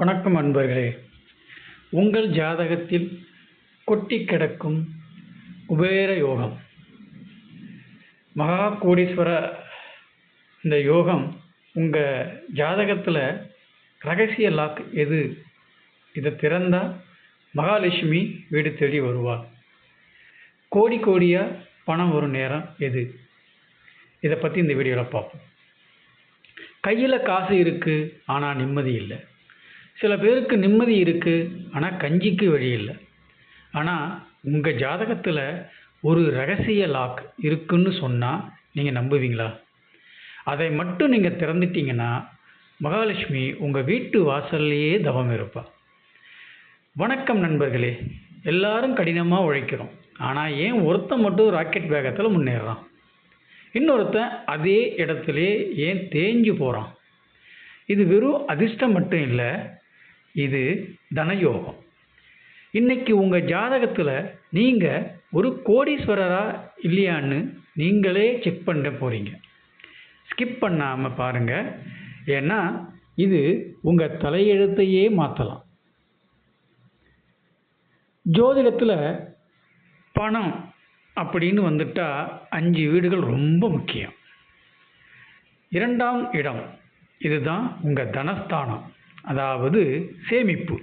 வணக்கம் அன்பர்களே. உங்கள் ஜாதகத்தில் கொட்டி கிடக்கும் குபேர யோகம், மகா கோடீஸ்வர இந்த யோகம் உங்கள் ஜாதகத்தில் ரகசிய லாக் எது? இதை திறந்தால் மகாலட்சுமி வீடு தேடி வருவாள். கோடி கோடியாக பணம் வரும் நேரம் எது? இதை பற்றி இந்த வீடியோவில் பார்ப்போம். கையில் காசு இருக்குது, ஆனால் நிம்மதி இல்லை. சில பேருக்கு நிம்மதி இருக்குது, ஆனால் கஞ்சிக்கு வழி இல்லை. ஆனால் உங்கள் ஜாதகத்தில் ஒரு ரகசிய லாக் இருக்குன்னு சொன்னால் நீங்கள் நம்புவீங்களா? அதை மட்டும் நீங்கள் திறந்துட்டீங்கன்னா மகாலட்சுமி உங்கள் வீட்டு வாசல்லையே தவம் இருப்பாள். வணக்கம் நண்பர்களே. எல்லாரும் கடினமாக உழைக்கிறோம், ஆனால் ஏன் ஒருத்தன் மட்டும் ராக்கெட் வேகத்தில் முன்னேறான்? இன்னொருத்தன் அதே இடத்துலையே ஏன் தேஞ்சு போகிறான்? இது வெறும் அதிர்ஷ்டம் மட்டும் இல்லை, இது தனயோகம். இன்றைக்கி உங்கள் ஜாதகத்தில் நீங்கள் ஒரு கோடீஸ்வரரா இல்லையான்னு நீங்களே செக் பண்ண போகிறீங்க. ஸ்கிப் பண்ணாமல் பாருங்கள், ஏன்னா இது உங்கள் தலையெழுத்தையே மாற்றலாம். ஜோதிடத்தில் பணம் அப்படின்னு வந்துட்டால் 5 வீடுகள் ரொம்ப முக்கியம். 2ஆம் இடம், இதுதான் உங்கள் தனஸ்தானம், அதாவது சேமிப்பு.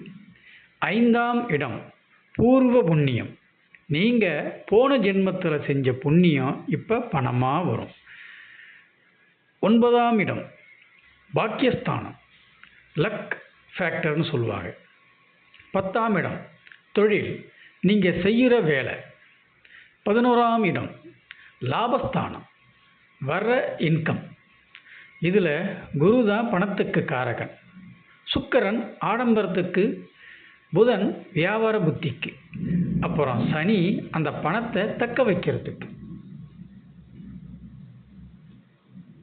5ஆம் இடம் பூர்வ புண்ணியம். நீங்கள் போன ஜென்மத்தில் செஞ்ச புண்ணியம் இப்போ பணமாக வரும். 9ஆம் இடம் பாக்கியஸ்தானம், லக் ஃபேக்டர்னு சொல்லுவாங்க. 10ஆம் இடம் தொழில், நீங்கள் செய்கிற வேலை. 11ஆம் இடம் லாபஸ்தானம், வர்ற இன்கம். இதில் குரு தான் பணத்துக்கு காரகன். சுக்கிரன் ஆடம்பரத்துக்கு, புதன் வியாபார புத்திக்கு, அப்புறம் சனி அந்த பணத்தை தக்க வைக்கிறதுக்கு.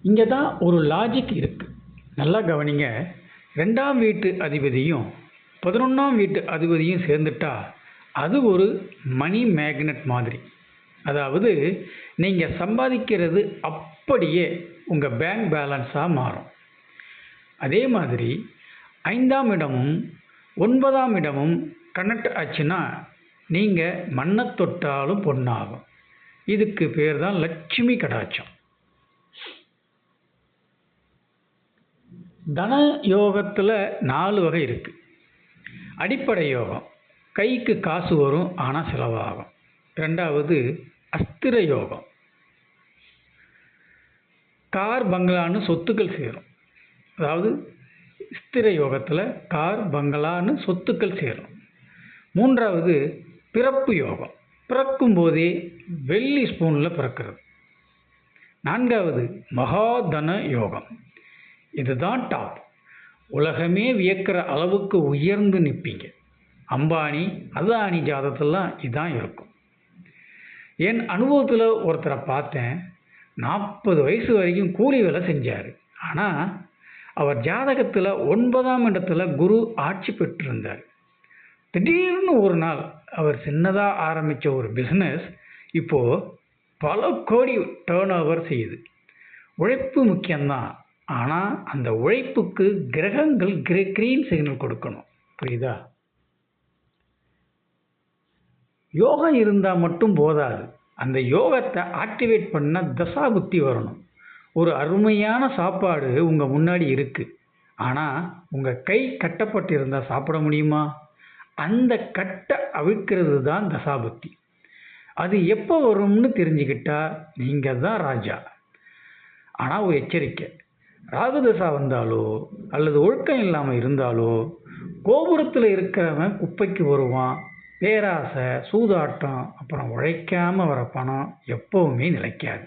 இங்கே தான் ஒரு லாஜிக் இருக்குது, நல்லா கவனிங்க. 2ஆம் வீட்டு அதிபதியும் 11ஆம் வீட்டு அதிபதியும் சேர்ந்துட்டா அது ஒரு மணி மேக்னெட் மாதிரி. அதாவது நீங்கள் சம்பாதிக்கிறது அப்படியே உங்கள் பேங்க் பேலன்ஸாக மாறும். அதே மாதிரி 5ஆம் இடமும் 9ஆம் இடமும் கனெக்ட் ஆச்சுன்னா நீங்கள் மண்ணை தொட்டாலும் பொண்ணாகும். இதுக்கு பேர் தான் லட்சுமி கடாட்சம். தன யோகத்தில் 4 வகை இருக்குது. அடிப்படை யோகம், கைக்கு காசு வரும் ஆனால் செலவாகும். 2வது அஸ்திர யோகம், கார் பங்களான்னு சொத்துக்கள் சேரும். அதாவது ஸ்திர யோகத்தில் கார் பங்களான்னு சொத்துக்கள் சேரும். 3வது பிறப்பு யோகம், பிறக்கும் போதே வெள்ளி ஸ்பூனில் பிறக்கிறது. 4வது மகாதன யோகம், இதுதான் டாப். உலகமே வியக்கிற அளவுக்கு உயர்ந்து நிற்பீங்க. அம்பானி அதானி ஜாதகத்திலாம் இதுதான் இருக்கும். என் அனுபவத்தில் ஒருத்தரை பார்த்தேன். 40 வயசு வரைக்கும் கூலி வேலை செஞ்சார். ஆனால் அவர் ஜாதகத்தில் 9ஆம் இடத்துல குரு ஆட்சி பெற்றிருந்தார். திடீர்னு ஒரு நாள் அவர் சின்னதாக ஆரம்பித்த ஒரு பிஸ்னஸ் இப்போது பல கோடி டேர்ன் ஓவர் செய்யுது. உழைப்பு முக்கியம்தான், ஆனால் அந்த உழைப்புக்கு கிரகங்கள் கிரீன் சிக்னல் கொடுக்கணும். புரியுதா? யோகம் இருந்தால் மட்டும் போதாது, அந்த யோகத்தை ஆக்டிவேட் பண்ண தசாபுத்தி வரணும். ஒரு அருமையான சாப்பாடு உங்கள் முன்னாடி இருக்குது, ஆனால் உங்கள் கை கட்டப்பட்டு இருந்தால் சாப்பிட முடியுமா? அந்த கட்டை அவிழ்க்கிறது தான் தசாபுத்தி. அது எப்போ வரும்னு தெரிஞ்சுக்கிட்டா நீங்கள் தான் ராஜா. ஆனால் ஒரு எச்சரிக்கை, ராகுதசா வந்தாலோ அல்லது ஒழுக்கம் இல்லாமல் இருந்தாலோ கோபுரத்தில் இருக்கிறவன் குப்பைக்கு வருவான். பேராசை, சூதாட்டம், அப்புறம் உழைக்காமல் வர பணம் எப்போவுமே நிலைக்காது.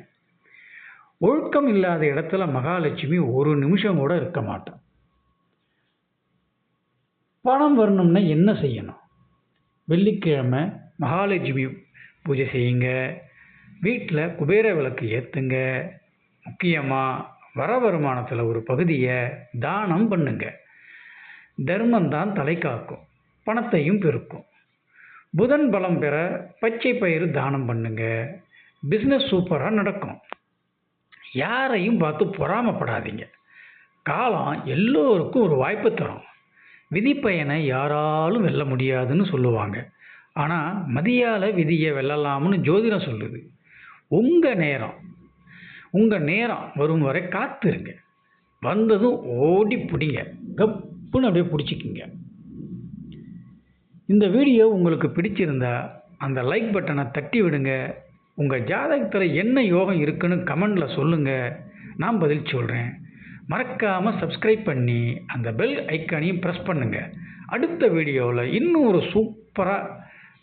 ஒழுக்கம் இல்லாத இடத்துல மகாலட்சுமி ஒரு நிமிஷம் கூட இருக்க மாட்டான். பணம் வரணும்னா என்ன செய்யணும்? வெள்ளிக்கிழமை மகாலட்சுமி பூஜை செய்யுங்க. வீட்டில் குபேர விளக்கு ஏற்றுங்க. முக்கியமாக வர வருமானத்தில் ஒரு பகுதியை தானம் பண்ணுங்க. தர்மந்தான் தலை காக்கும், பணத்தையும் பெருக்கும். புதன் பலம் பெற பச்சை பயிறு தானம் பண்ணுங்க. பிஸ்னஸ் சூப்பராக நடக்கும். யாரையும் பார்த்து பொறாமப்படாதீங்க. காலம் எல்லோருக்கும் ஒரு வாய்ப்பு தரும். விதிப்பயனை யாராலும் வெல்ல முடியாதுன்னு சொல்லுவாங்க. ஆனால் மதியால் விதியை வெல்லலாம்னு ஜோதிடம் சொல்லுது. உங்கள் நேரம் வரும் வரை காத்துருங்க. வந்ததும் ஓடி பிடிங்க, கப்புன்னு அப்படியே பிடிச்சிக்கிங்க. இந்த வீடியோ உங்களுக்கு பிடிச்சிருந்தா அந்த லைக் பட்டனை தட்டி விடுங்க. உங்கள் ஜாதகத்தில் என்ன யோகம் இருக்குன்னு கமெண்டில் சொல்லுங்கள், நான் பதில் சொல்கிறேன். மறக்காமல் சப்ஸ்கிரைப் பண்ணி அந்த பெல் ஐக்கானையும் ப்ரெஸ் பண்ணுங்கள். அடுத்த வீடியோவில் இன்னும் ஒரு சூப்பராக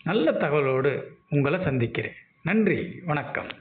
நல்ல தகவலோடு உங்களை சந்திக்கிறேன். நன்றி, வணக்கம்.